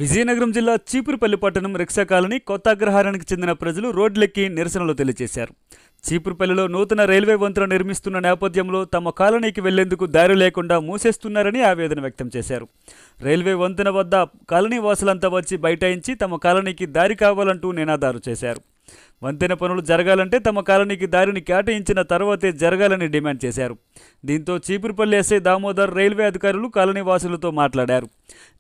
విజయనగరం జిల్లా చీపురుపల్లి పట్టణం rickshaw colony కొత్త అగ్రహారానికి చెందిన ప్రజలు రోడ్లెక్కి నిరసనలు తెలియజేశారు. చీపురుపల్లిలో నూతన రైల్వే వంతెన నిర్మిస్తున్న నేపథ్యంలో తమ కాలనీకి వెళ్లేందుకు దారి లేకుండా మూసేస్తున్నారని ఆవేదన వ్యక్తం చేశారు. రైల్వే వంతెన వద్ద కాలనీ వాసులంతా వచ్చి బైఠాయించి తమ కాలనీకి దారి కావాలంటూ నినాదాలు చేశారు. వంతెన పనులు జరగాలంటే తమ కాలనీకి దారిని కేటాయించిన తర్వాతే జరగాలని డిమాండ్ చేశారు. దీంతో చీపురుపల్లి ఎస్ఐ దామోదర్ రైల్వే అధికారులు కాలనీ వాసులతో మాట్లాడారు.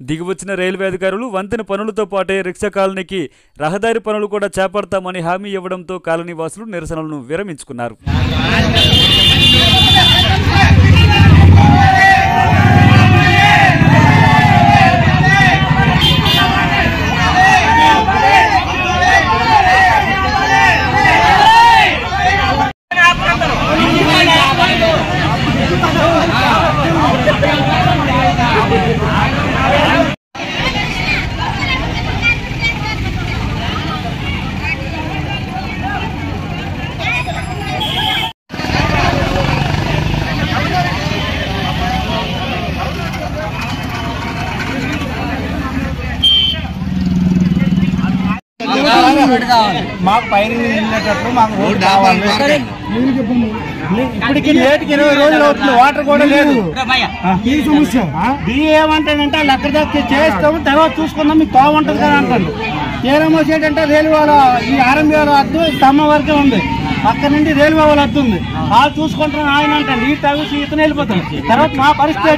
దిగివచ్చిన రైల్వే అధికారులు వంతెన పనులతో పాటే రిక్షా కాలనీకి రహదారి పనులు కూడా చేపడతామని హామీ ఇవ్వడంతో కాలనీ వాసులు నిరసనలను విరమించుకున్నారు. మాకు పైన వెళ్ళేటట్లు మాకు రోడ్డు కావాలి. ఇప్పటికి నేటికి 20 రోజులు అవుతుంది, వాటర్ కూడా లేదు. బియ్యం ఏమంటాడంటే వాళ్ళు ఎక్కడ దాకా చేస్తాము తర్వాత చూసుకుందాం మీకు తోవ ఉంటుంది కదా అంటాడు. తీరం వచ్చేటంటే రైల్వే వాళ్ళ ఈ ఆర్ఎంబీ వాళ్ళ అద్దు స్తంభం వరకే ఉంది, అక్కడ నుండి రైల్వే వాళ్ళ అద్దు ఉంది. వాళ్ళు చూసుకుంటారు ఆయన అంటాడు. ఈ తవ్వేసి ఇతను వెళ్ళిపోతాడు. తర్వాత మా పరిస్థితి